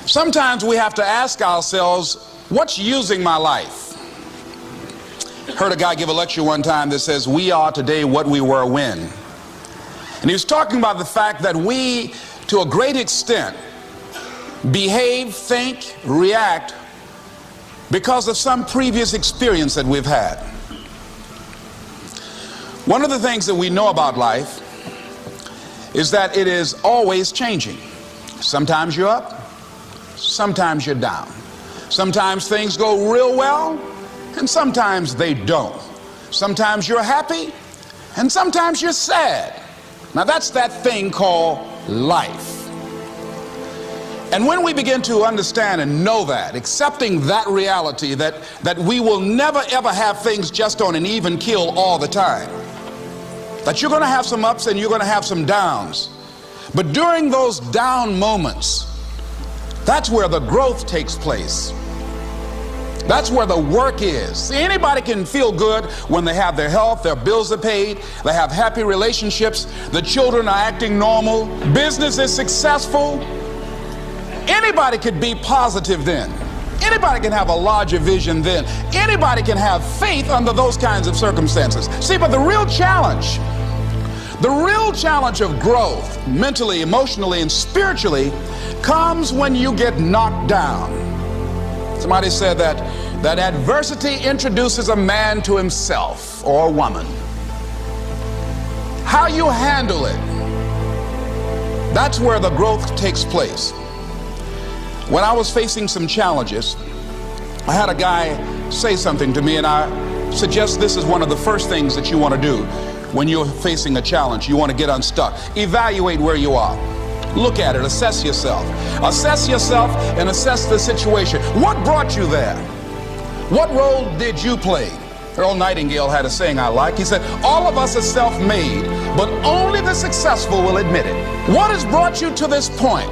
Sometimes we have to ask ourselves, what's using my life? Heard a guy give a lecture one time that says, we are today what we were when. And he was talking about the fact that we, to a great extent, behave, think, react because of some previous experience that we've had. One of the things that we know about life is that it is always changing. Sometimes you're up, sometimes you're down. Sometimes things go real well, and sometimes they don't. Sometimes you're happy, and sometimes you're sad. Now that's that thing called life. And when we begin to understand and know that, accepting that reality that we will never ever have things just on an even keel all the time, that you're going to have some ups and you're going to have some downs, but during those down moments, that's where the growth takes place. That's where the work is. See, anybody can feel good when they have their health, their bills are paid, they have happy relationships, the children are acting normal, business is successful. Anybody could be positive then. Anybody can have a larger vision then. Anybody can have faith under those kinds of circumstances. See, but the real challenge of growth, mentally, emotionally, and spiritually, comes when you get knocked down. Somebody said that adversity introduces a man to himself or a woman. How you handle it, that's where the growth takes place. When I was facing some challenges, I had a guy say something to me, and I suggest this is one of the first things that you want to do when you're facing a challenge. You want to get unstuck. Evaluate where you are. Look at it, assess yourself. Assess yourself and assess the situation. What brought you there? What role did you play? Earl Nightingale had a saying I like. He said, all of us are self-made, but only the successful will admit it. What has brought you to this point?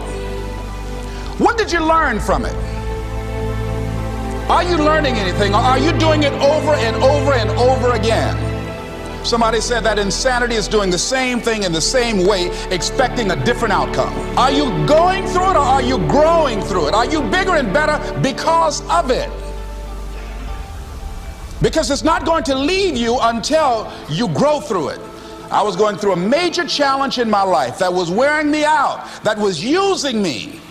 What did you learn from it? Are you learning anything, or are you doing it over and over and over again? Somebody said that insanity is doing the same thing in the same way, expecting a different outcome. Are you going through it, or are you growing through it? Are you bigger and better because of it? Because it's not going to leave you until you grow through it. I was going through a major challenge in my life that was wearing me out, that was using me.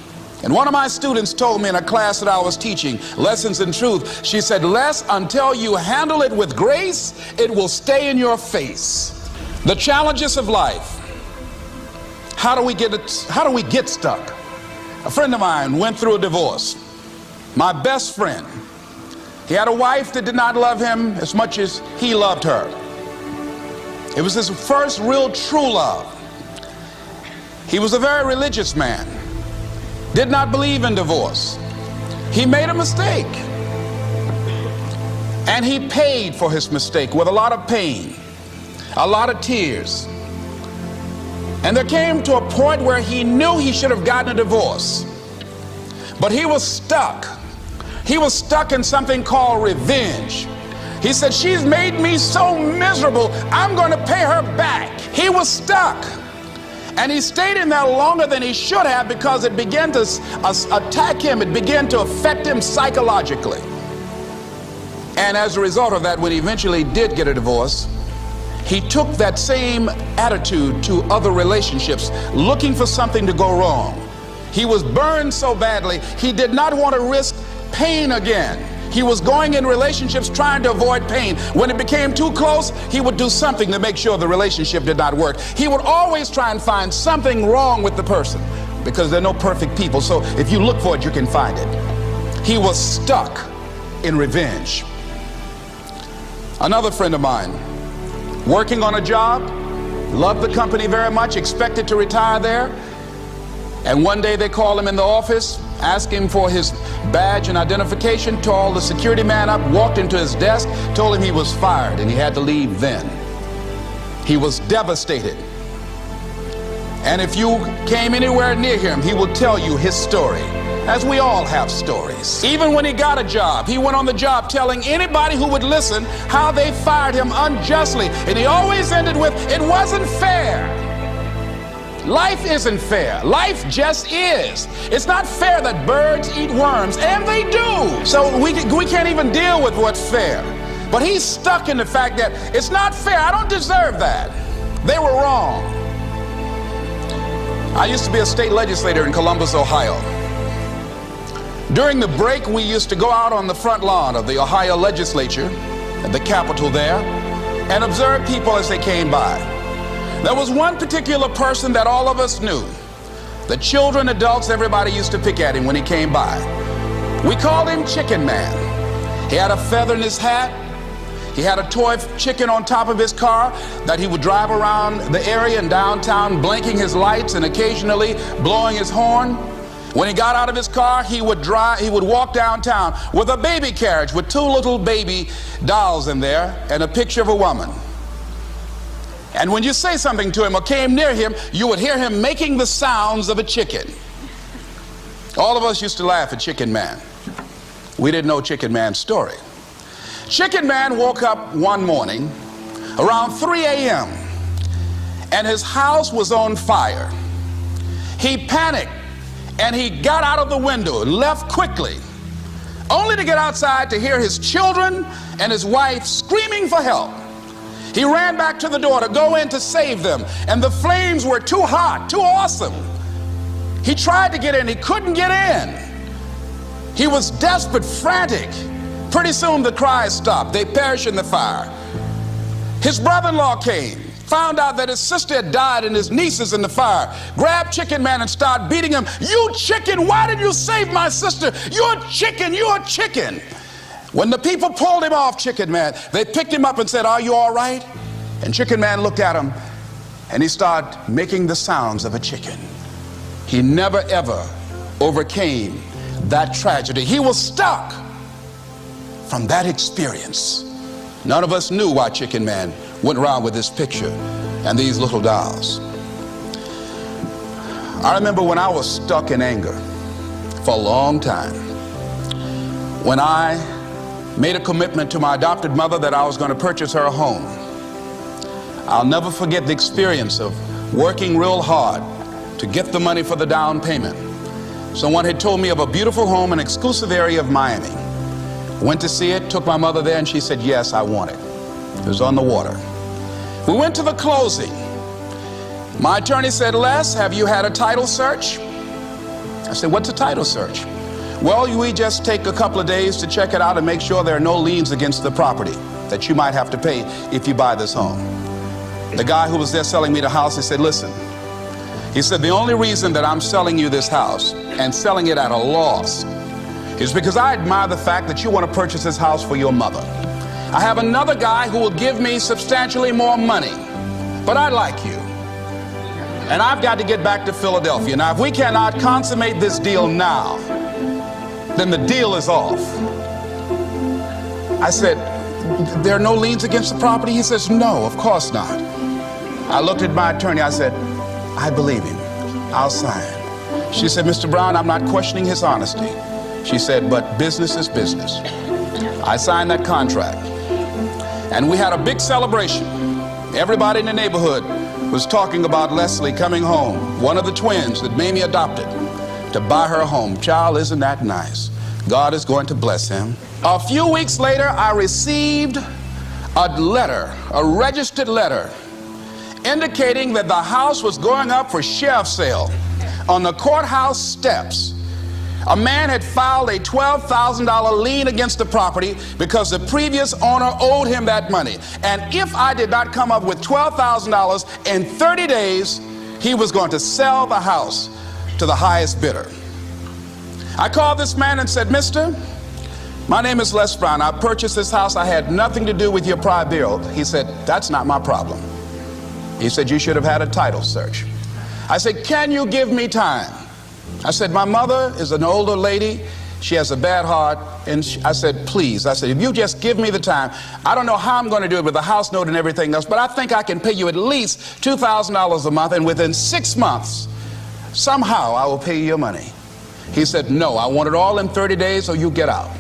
And one of my students told me in a class that I was teaching, Lessons in Truth, she said, Les, until you handle it with grace, it will stay in your face. The challenges of life. How do we get stuck? A friend of mine went through a divorce. My best friend. He had a wife that did not love him as much as he loved her. It was his first real true love. He was a very religious man. Did not believe in divorce. He made a mistake. And he paid for his mistake with a lot of pain, a lot of tears. And there came to a point where he knew he should have gotten a divorce. But he was stuck. He was stuck in something called revenge. He said, she's made me so miserable, I'm going to pay her back. He was stuck. And he stayed in there longer than he should have because it began to attack him. It began to affect him psychologically. And as a result of that, when he eventually did get a divorce, he took that same attitude to other relationships, looking for something to go wrong. He was burned so badly, he did not want to risk pain again. He was going in relationships trying to avoid pain. When it became too close, he would do something to make sure the relationship did not work. He would always try and find something wrong with the person, because there are no perfect people. So if you look for it, you can find it. He was stuck in revenge. Another friend of mine, working on a job, loved the company very much, expected to retire there. And one day they called him in the office, asked him for his badge and identification, called the security man up, walked into his desk, told him he was fired and he had to leave then. He was devastated. And if you came anywhere near him, he will tell you his story, as we all have stories. Even when he got a job, he went on the job telling anybody who would listen how they fired him unjustly. And he always ended with, it wasn't fair. Life isn't fair. Life just is. It's not fair that birds eat worms, and they do. So we can't even deal with what's fair. But he's stuck in the fact that it's not fair. I don't deserve that. They were wrong. I used to be a state legislator in Columbus, Ohio. During the break, we used to go out on the front lawn of the Ohio legislature, at the Capitol there, and observe people as they came by. There was one particular person that all of us knew. The children, adults, everybody used to pick at him when he came by. We called him Chicken Man. He had a feather in his hat. He had a toy chicken on top of his car that he would drive around the area in downtown, blinking his lights and occasionally blowing his horn. When he got out of his car, he would walk downtown with a baby carriage with two little baby dolls in there and a picture of a woman. And when you say something to him or came near him, you would hear him making the sounds of a chicken. All of us used to laugh at Chicken Man. We didn't know Chicken Man's story. Chicken Man woke up one morning around 3 a.m. and his house was on fire. He panicked and he got out of the window and left quickly, only to get outside to hear his children and his wife screaming for help. He ran back to the door to go in to save them, and the flames were too hot, too awesome. He tried to get in, he couldn't get in. He was desperate, frantic. Pretty soon the cries stopped. They perished in the fire. His brother-in-law came, found out that his sister had died and his nieces in the fire, grabbed Chicken Man and started beating him. "You chicken, why did you save my sister? You're chicken, you're chicken." When the people pulled him off Chicken Man, they picked him up and said, "Are you all right?" And Chicken Man looked at him and he started making the sounds of a chicken. He never ever overcame that tragedy. He was stuck from that experience. None of us knew why Chicken Man went around with this picture and these little dolls. I remember when I was stuck in anger for a long time, when I made a commitment to my adopted mother that I was going to purchase her a home. I'll never forget the experience of working real hard to get the money for the down payment. Someone had told me of a beautiful home in an exclusive area of Miami. Went to see it, took my mother there, and she said, "Yes, I want it." It was on the water. We went to the closing. My attorney said, "Les, have you had a title search?" I said, "What's a title search?" "Well, we just take a couple of days to check it out and make sure there are no liens against the property that you might have to pay if you buy this home." The guy who was there selling me the house, he said, "Listen," he said, "the only reason that I'm selling you this house and selling it at a loss is because I admire the fact that you want to purchase this house for your mother. I have another guy who will give me substantially more money, but I like you. And I've got to get back to Philadelphia. Now, if we cannot consummate this deal now, then the deal is off." I said, "There are no liens against the property?" He says, "No, of course not." I looked at my attorney. I said, "I believe him. I'll sign." She said, "Mr. Brown, I'm not questioning his honesty." She said, "But business is business." I signed that contract, and we had a big celebration. Everybody in the neighborhood was talking about Leslie coming home, one of the twins that Mamie adopted, to buy her a home. Child, isn't that nice? God is going to bless him. A few weeks later, I received a letter, a registered letter, indicating that the house was going up for sheriff's sale on the courthouse steps. A man had filed a $12,000 lien against the property because the previous owner owed him that money. And if I did not come up with $12,000 in 30 days, he was going to sell the house to the highest bidder. I called this man and said, "Mister, my name is Les Brown. I purchased this house. I had nothing to do with your prior bill." He said, "That's not my problem." He said, "You should have had a title search." I said, "Can you give me time?" I said, "My mother is an older lady. She has a bad heart." And I said, "Please," I said, "if you just give me the time, I don't know how I'm going to do it with the house note and everything else, but I think I can pay you at least $2,000 a month, and within 6 months, somehow I will pay you your money." He said, "No, I want it all in 30 days or you get out."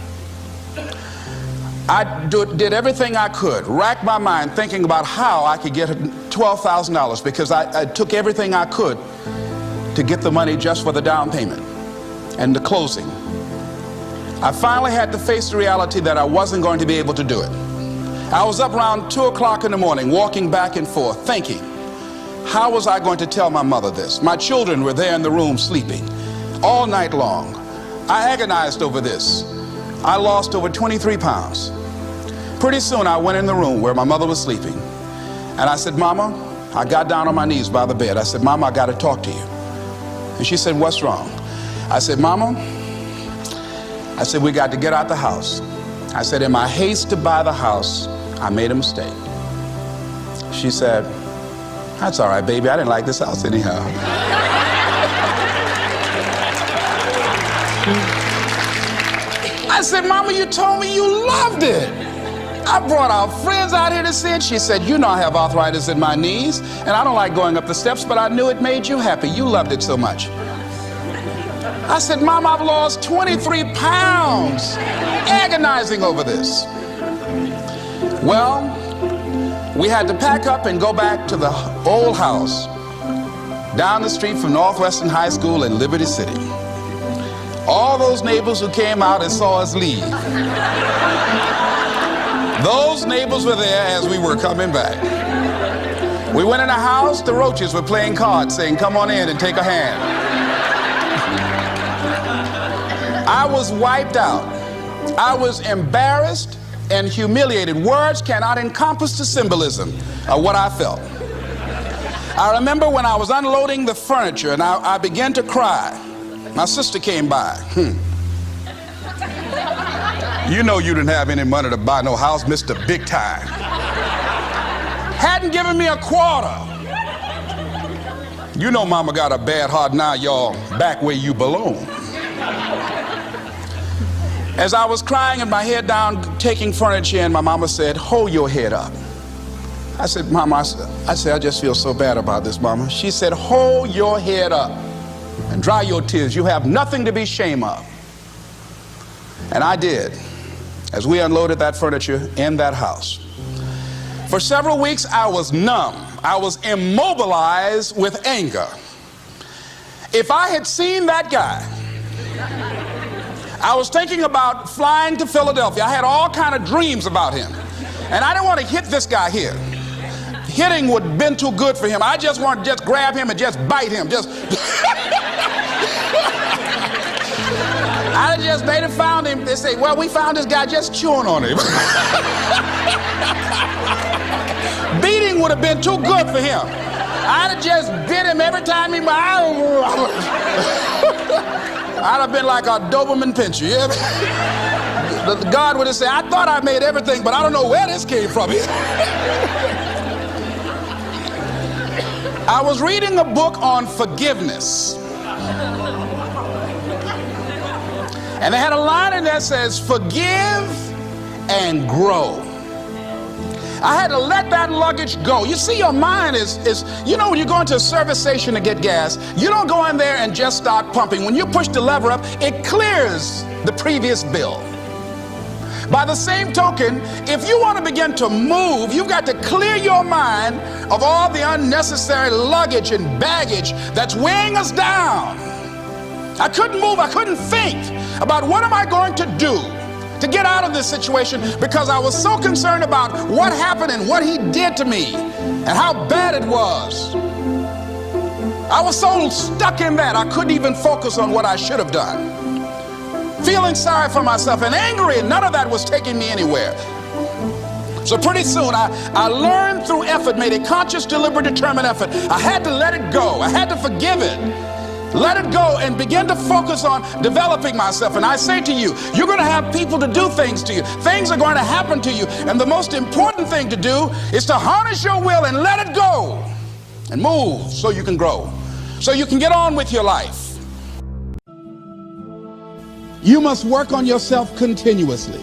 I did everything I could, racked my mind thinking about how I could get $12,000, because I took everything I could to get the money just for the down payment and the closing. I finally had to face the reality that I wasn't going to be able to do it. I was up around 2 o'clock in the morning, walking back and forth, thinking, how was I going to tell my mother this? My children were there in the room sleeping all night long. I agonized over this. I lost over 23 pounds. Pretty soon I went in the room where my mother was sleeping, and I said, Mama, I got down on my knees by the bed. I said, Mama, I got to talk to you. And she said, what's wrong? I said, Mama, I said, we got to get out the house. I said, in my haste to buy the house, I made a mistake. She said, that's all right, baby. I didn't like this house anyhow. I said, Mama, you told me you loved it. I brought our friends out here to see it. She said, you know I have arthritis in my knees, and I don't like going up the steps, but I knew it made you happy. You loved it so much. I said, Mom, I've lost 23 pounds agonizing over this. Well, we had to pack up and go back to the old house down the street from Northwestern High School in Liberty City. All those neighbors who came out and saw us leave, those neighbors were there as we were coming back. We went in the house, the roaches were playing cards, saying, come on in and take a hand. I was wiped out. I was embarrassed and humiliated. Words cannot encompass the symbolism of what I felt. I remember when I was unloading the furniture and I began to cry. My sister came by. You know you didn't have any money to buy no house, Mr. Big Time. Hadn't given me a quarter. You know Mama got a bad heart now, y'all, back where you belong. As I was crying and my head down, taking furniture in, my mama said, hold your head up. I said, Mama, I just feel so bad about this, Mama. She said, hold your head up and dry your tears. You have nothing to be ashamed of. And I did, as we unloaded that furniture in that house. For several weeks, I was numb. I was immobilized with anger. If I had seen that guy, I was thinking about flying to Philadelphia. I had all kind of dreams about him. And I didn't want to hit this guy here. Hitting would have been too good for him. I just wanted to just grab him and just bite him. They'd have found him. They say, well, we found this guy just chewing on him. Beating would have been too good for him. I'd have just bit him every time he... I'd have been like a Doberman Pinscher. Yeah? God would have said, I thought I made everything, but I don't know where this came from. I was reading a book on forgiveness. And they had a line in there that says, forgive and grow. I had to let that luggage go. You see, your mind is you know, when you go into a service station to get gas, you don't go in there and just start pumping. When you push the lever up, it clears the previous bill. By the same token, if you want to begin to move, you've got to clear your mind of all the unnecessary luggage and baggage that's weighing us down. I couldn't move, I couldn't think about what am I going to do to get out of this situation, because I was so concerned about what happened and what he did to me and how bad it was. I was so stuck in that I couldn't even focus on what I should have done. Feeling sorry for myself and angry, and none of that was taking me anywhere. So pretty soon I learned through effort, made a conscious, deliberate, determined effort. I had to let it go. I had to forgive it. Let it go and begin to focus on developing myself. And I say to you, you're going to have people to do things to you. Things are going to happen to you. And the most important thing to do is to harness your will and let it go and move so you can grow, so you can get on with your life. You must work on yourself continuously.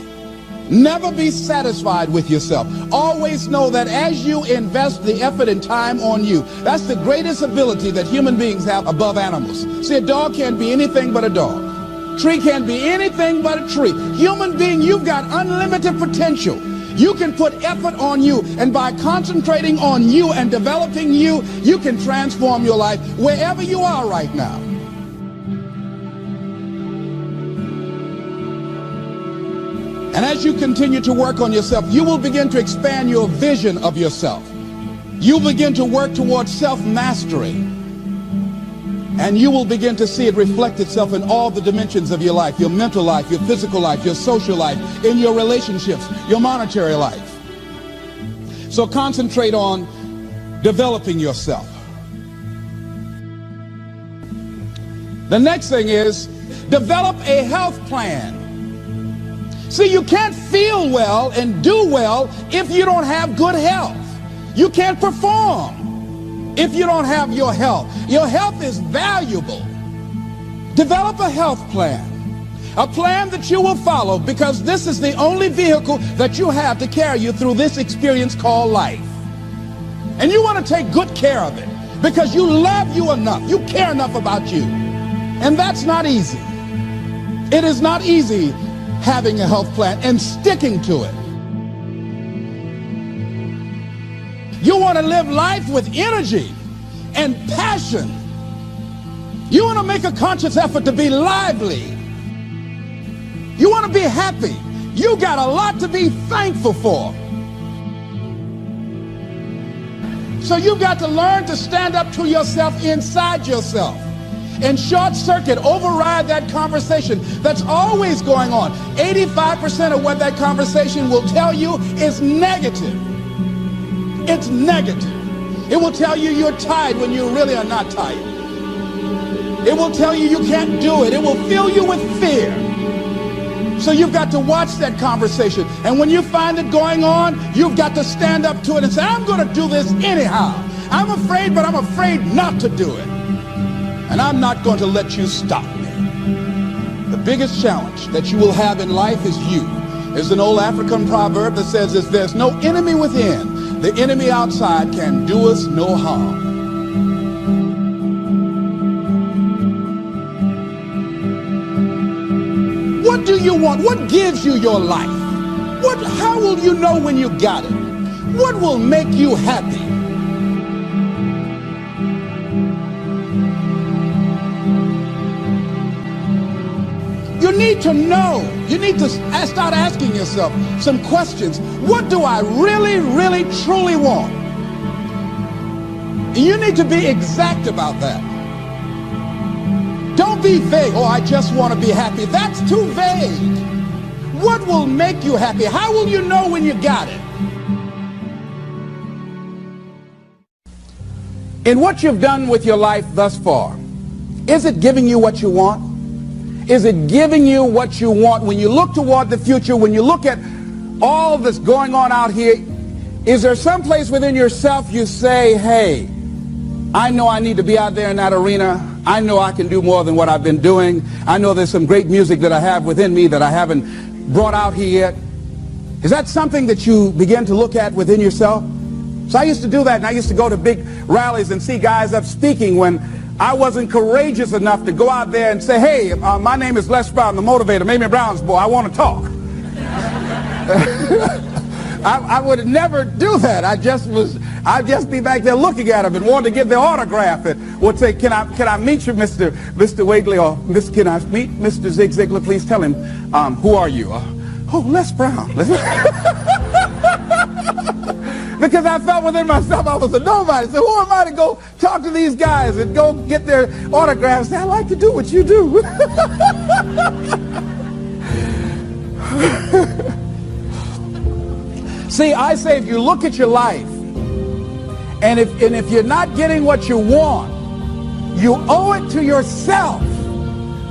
Never be satisfied with yourself. Always know that as you invest the effort and time on you, that's the greatest ability that human beings have above animals. See, a dog can't be anything but a dog. Tree can't be anything but a tree. Human being, you've got unlimited potential. You can put effort on you, and by concentrating on you and developing you, you can transform your life wherever you are right now. And as you continue to work on yourself, you will begin to expand your vision of yourself. You'll begin to work towards self-mastery. And you will begin to see it reflect itself in all the dimensions of your life, your mental life, your physical life, your social life, in your relationships, your monetary life. So concentrate on developing yourself. The next thing is develop a health plan. See, you can't feel well and do well if you don't have good health. You can't perform if you don't have your health. Your health is valuable. Develop a health plan. A plan that you will follow, because this is the only vehicle that you have to carry you through this experience called life. And you want to take good care of it because you love you enough. You care enough about you. And that's not easy. It is not easy having a health plan and sticking to it. You want to live life with energy and passion. You want to make a conscious effort to be lively. You want to be happy. You got a lot to be thankful for. So you've got to learn to stand up to yourself inside yourself and short circuit, override that conversation that's always going on. 85% of what that conversation will tell you is negative. It's negative. It will tell you you're tired when you really are not tired. It will tell you you can't do it. It will fill you with fear. So you've got to watch that conversation. And when you find it going on, you've got to stand up to it and say, I'm going to do this anyhow. I'm afraid, but I'm afraid not to do it. And I'm not going to let you stop me. The biggest challenge that you will have in life is you. There's an old African proverb that says, if there's no enemy within, the enemy outside can do us no harm. What do you want? What gives you your life? How will you know when you got it? What will make you happy? You need to know. You need to start asking yourself some questions. What do I really, really, truly want? And you need to be exact about that. Don't be vague. Oh, I just want to be happy. That's too vague. What will make you happy? How will you know when you got it? In what you've done with your life thus far, is it giving you what you want? Is it giving you what you want? When you look toward the future, when you look at all that's going on out here, is there some place within yourself you say, hey, I know I need to be out there in that arena. I know I can do more than what I've been doing. I know there's some great music that I have within me that I haven't brought out here yet. Is that something that you begin to look at within yourself? So I used to do that, and I used to go to big rallies and see guys up speaking when I wasn't courageous enough to go out there and say, hey, my name is Les Brown, the motivator, Mamie Brown's boy, I want to talk. I would never do that. I'd just be back there looking at them and want to get their autograph and would say, can I meet you, Mr. Wiggly, or can I meet Mr. Zig Ziglar? Please tell him, who are you? Oh, Les Brown. Because I felt within myself I was a nobody. So who am I to go talk to these guys and go get their autographs? Say, I like to do what you do. See, I say if you look at your life, and if you're not getting what you want, you owe it to yourself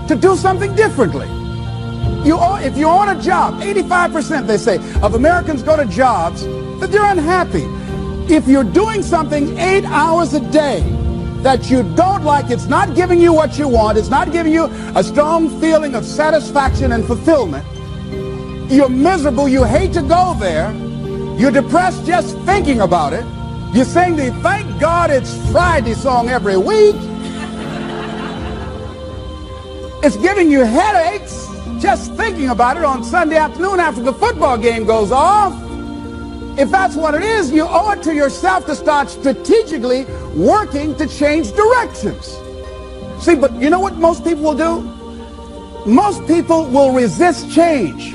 to do something differently. If you're on a job, 85% they say of Americans go to jobs that they're unhappy. If you're doing something 8 hours a day that you don't like, it's not giving you what you want, it's not giving you a strong feeling of satisfaction and fulfillment, you're miserable, you hate to go there, you're depressed just thinking about it, you sing the Thank God It's Friday song every week, it's giving you headaches just thinking about it on Sunday afternoon after the football game goes off. if that's what it is, you owe it to yourself to start strategically working to change directions. See, but you know what most people will do? Most people will resist change.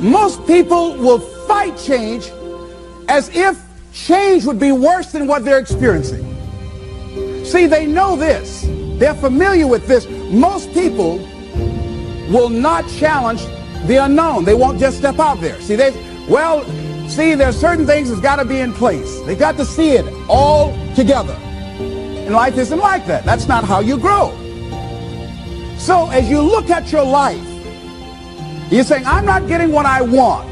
Most people will fight change as if change would be worse than what they're experiencing. See, they know this. They're familiar with this. Most people will not challenge the unknown. They won't just step out there. See, there's certain things that's got to be in place. They got to see it all together. And life isn't like that. That's not how you grow. So as you look at your life, you're saying, I'm not getting what I want.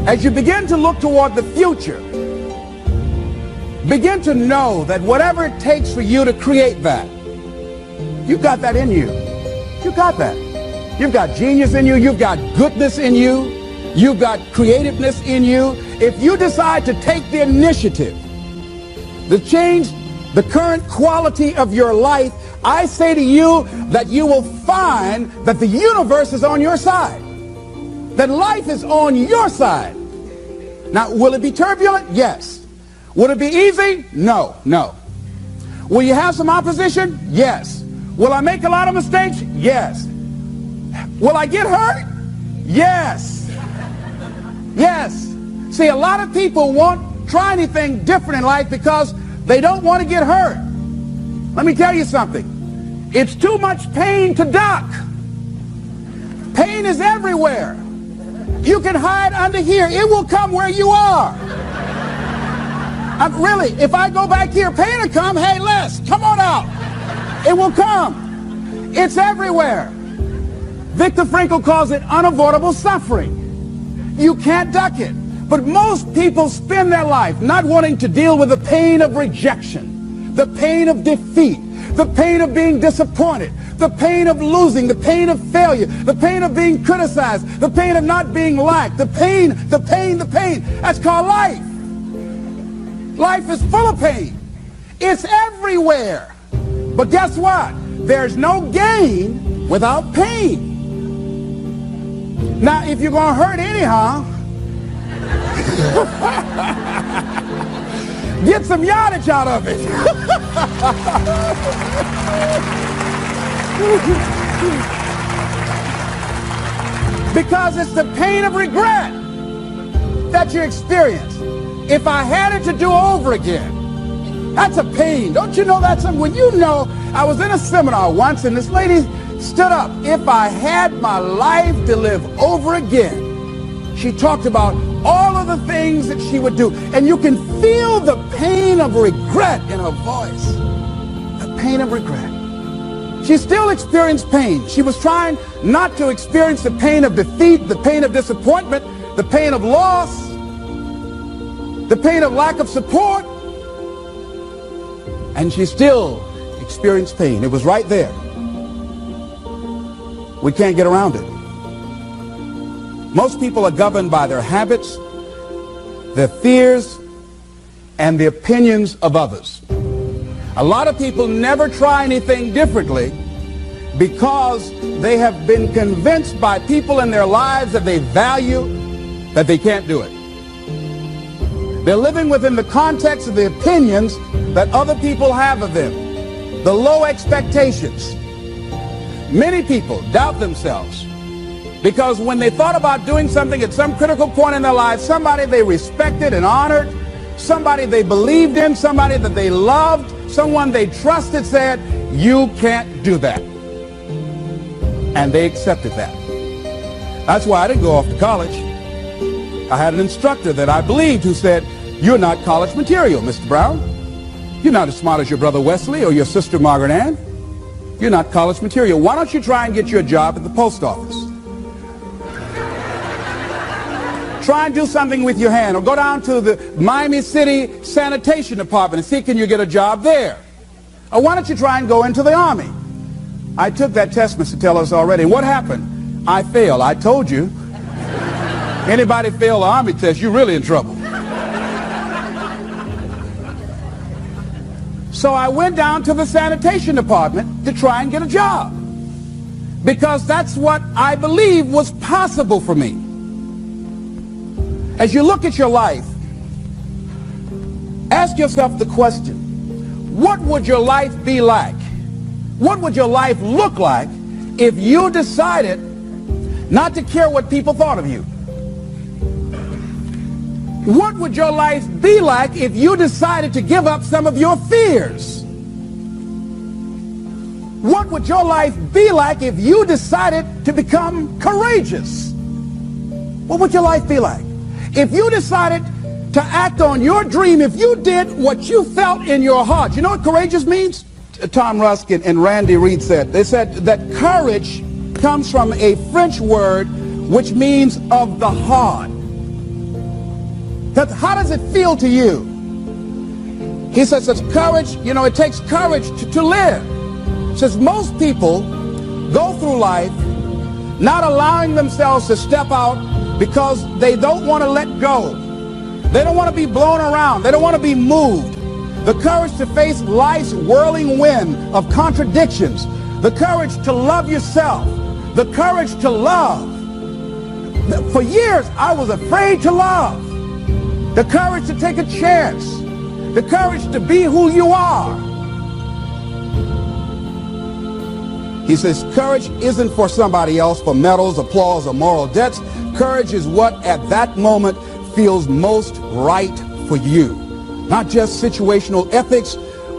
As you begin to look toward the future, begin to know that whatever it takes for you to create that, you've got that in you. You've got that. You've got genius in you. You've got goodness in you. You've got creativeness in you. If you decide to take the initiative to change the current quality of your life, I say to you that you will find that the universe is on your side, that life is on your side. Now, will it be turbulent? Yes. Will it be easy? No, no. Will you have some opposition? Yes. Will I make a lot of mistakes? Yes. Will I get hurt? Yes. Yes. See, a lot of people won't try anything different in life because they don't want to get hurt. Let me tell you something. It's too much pain to duck. Pain is everywhere. You can hide under here. It will come where you are. Really, if I go back here, pain will come. Hey, Les, come on out. It will come. It's everywhere. Viktor Frankl calls it unavoidable suffering. You can't duck it. But most people spend their life not wanting to deal with the pain of rejection, the pain of defeat, the pain of being disappointed, the pain of losing, the pain of failure, the pain of being criticized, the pain of not being liked, the pain. That's called life. Life is full of pain. It's everywhere. But guess what? There's no gain without pain. Now, if you're going to hurt anyhow, get some yardage out of it. Because it's the pain of regret that you experience. If I had it to do over again, that's a pain. Don't you know that's something? When you know, I was in a seminar once and this lady stood up. If I had my life to live over again, she talked about all of the things that she would do. And you can feel the pain of regret in her voice. The pain of regret. She still experienced pain. She was trying not to experience the pain of defeat, the pain of disappointment, the pain of loss, the pain of lack of support. And she still experienced pain. It was right there. We can't get around it. Most people are governed by their habits, their fears, and the opinions of others. A lot of people never try anything differently because they have been convinced by people in their lives that they value that they can't do it. They're living within the context of the opinions that other people have of them, the low expectations. Many people doubt themselves because when they thought about doing something at some critical point in their lives, somebody they respected and honored, somebody they believed in, somebody that they loved, someone they trusted said, you can't do that. And they accepted that. That's why I didn't go off to college. I had an instructor that I believed who said, you're not college material, Mr. Brown. You're not as smart as your brother Wesley or your sister Margaret Ann. You're not college material. Why don't you try and get you a job at the post office? Try and do something with your hand, or go down to the Miami City Sanitation Department and see can you get a job there. Or why don't you try and go into the Army? I took that test, Mr. Tellers, already. What happened? I failed. I told you. Anybody fail the Army test, you're really in trouble. So I went down to the sanitation department to try and get a job because that's what I believed was possible for me. As you look at your life, ask yourself the question, what would your life be like? What would your life look like if you decided not to care what people thought of you? What would your life be like if you decided to give up some of your fears? What would your life be like if you decided to become courageous? What would your life be like? If you decided to act on your dream, if you did what you felt in your heart. You know what courageous means? Tom Rusk and Randy Reed said. They said that courage comes from a French word which means of the heart. How does it feel to you? He says it's courage, you know, it takes courage to live. He says most people go through life not allowing themselves to step out because they don't want to let go. They don't want to be blown around. They don't want to be moved. The courage to face life's whirling wind of contradictions. The courage to love yourself. The courage to love. For years, I was afraid to love. The courage to take a chance. The courage to be who you are. He says courage isn't for somebody else, for medals, applause, or moral debts. Courage is what at that moment feels most right for you. Not just situational ethics,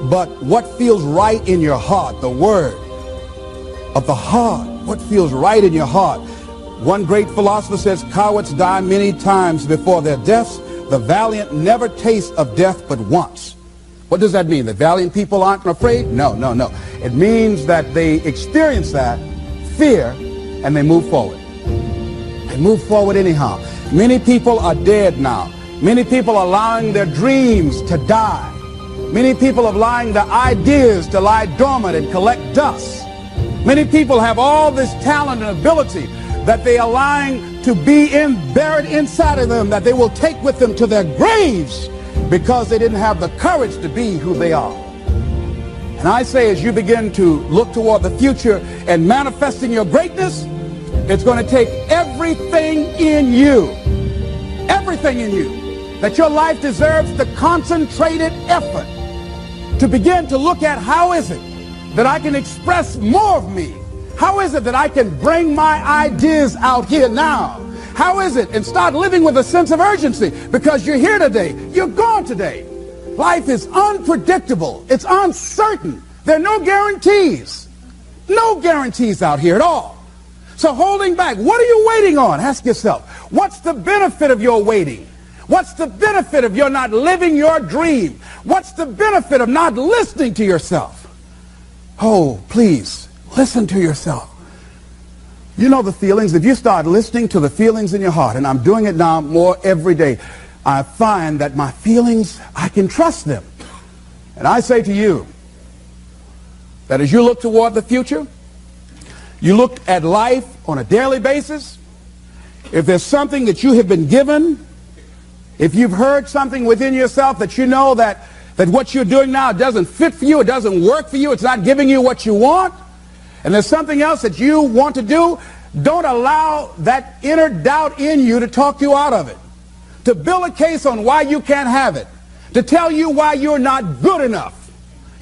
but what feels right in your heart. The word of the heart. What feels right in your heart. One great philosopher says, cowards die many times before their deaths. The valiant never taste of death but once. What does that mean? That valiant people aren't afraid? No, no, no. It means that they experience that fear and they move forward. They move forward anyhow. Many people are dead now. Many people are allowing their dreams to die. Many people are allowing their ideas to lie dormant and collect dust. Many people have all this talent and ability that they are allowing to be buried inside of them, that they will take with them to their graves because they didn't have the courage to be who they are. And I say, as you begin to look toward the future and manifesting your greatness, it's going to take everything in you, that your life deserves the concentrated effort to begin to look at how is it that I can express more of me? How is it that I can bring my ideas out here now? How is it? And start living with a sense of urgency, because you're here today, you're gone today. Life is unpredictable. It's uncertain. There are no guarantees. No guarantees out here at all. So holding back, what are you waiting on? Ask yourself, what's the benefit of your waiting? What's the benefit of your not living your dream? What's the benefit of not listening to yourself? Oh, please, listen to yourself. You know the feelings. If you start listening to the feelings in your heart, and I'm doing it now more every day, I find that my feelings, I can trust them. And I say to you that as you look toward the future, you look at life on a daily basis, if there's something that you have been given, if you've heard something within yourself that you know that what you're doing now doesn't fit for you, it doesn't work for you, it's not giving you what you want, and there's something else that you want to do, don't allow that inner doubt in you to talk you out of it, to build a case on why you can't have it, to tell you why you're not good enough.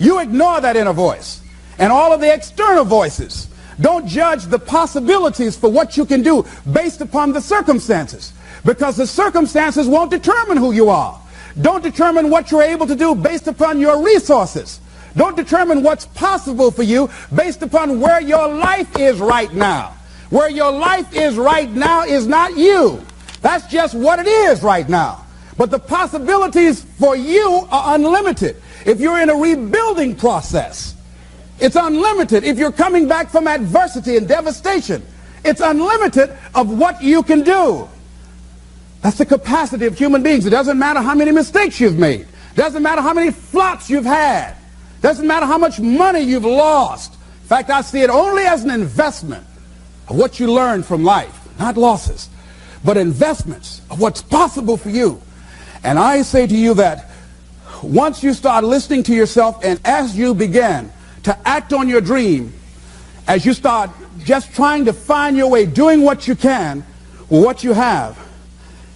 You ignore that inner voice and all of the external voices. Don't judge the possibilities for what you can do based upon the circumstances, because the circumstances won't determine who you are. Don't determine what you're able to do based upon your resources. Don't determine what's possible for you based upon where your life is right now. Where your life is right now is not you. That's just what it is right now. But the possibilities for you are unlimited. If you're in a rebuilding process, it's unlimited. If you're coming back from adversity and devastation, it's unlimited of what you can do. That's the capacity of human beings. It doesn't matter how many mistakes you've made. It doesn't matter how many flops you've had. It doesn't matter how much money you've lost. In fact, I see it only as an investment of what you learn from life. Not losses, but investments of what's possible for you. And I say to you that once you start listening to yourself, and as you begin to act on your dream, as you start just trying to find your way, doing what you can with what you have,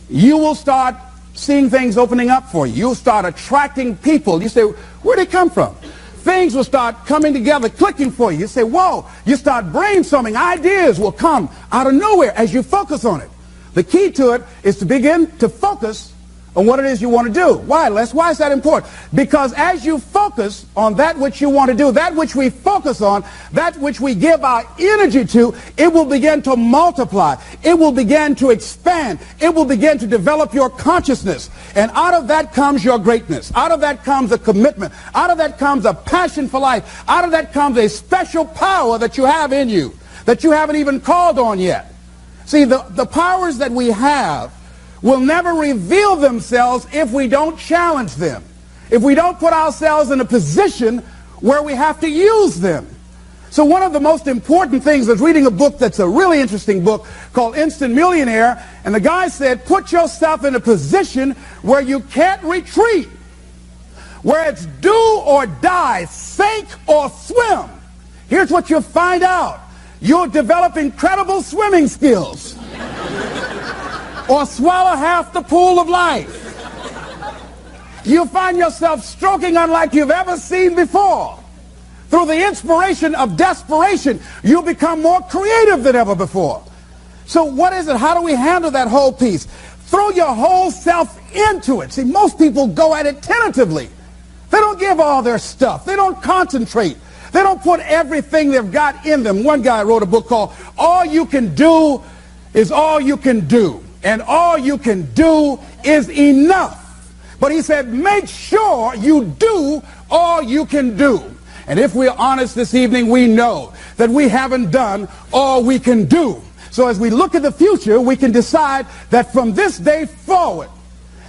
you will start seeing things opening up for you. You'll start attracting people. You say, where'd they come from? Things will start coming together, clicking for you. You say, whoa. You start brainstorming. Ideas will come out of nowhere as you focus on it. The key to it is to begin to focus on what it is you want to do. Why, Les? Why is that important? Because as you focus on that which you want to do, that which we focus on, that which we give our energy to, it will begin to multiply. It will begin to expand. It will begin to develop your consciousness. And out of that comes your greatness. Out of that comes a commitment. Out of that comes a passion for life. Out of that comes a special power that you have in you that you haven't even called on yet. See, the powers that we have will never reveal themselves if we don't challenge them, if we don't put ourselves in a position where we have to use them. So one of the most important things is reading a book that's a really interesting book called Instant Millionaire, and the guy said, put yourself in a position where you can't retreat, where it's do or die, sink or swim. Here's what you'll find out. You'll develop incredible swimming skills. Or swallow half the pool of life. You'll find yourself stroking unlike you've ever seen before. Through the inspiration of desperation, you'll become more creative than ever before. So what is it? How do we handle that whole piece? Throw your whole self into it. See, most people go at it tentatively. They don't give all their stuff. They don't concentrate. They don't put everything they've got in them. One guy wrote a book called All You Can Do Is All You Can Do. And all you can do is enough. But he said, make sure you do all you can do. And if we're honest this evening, we know that we haven't done all we can do. So as we look at the future, we can decide that from this day forward,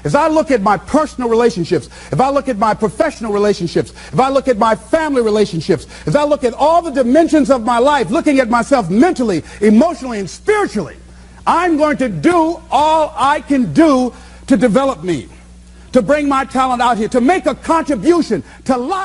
as I look at my personal relationships, if I look at my professional relationships, if I look at my family relationships, if I look at all the dimensions of my life, looking at myself mentally, emotionally, and spiritually, I'm going to do all I can do to develop me, to bring my talent out here, to make a contribution to life.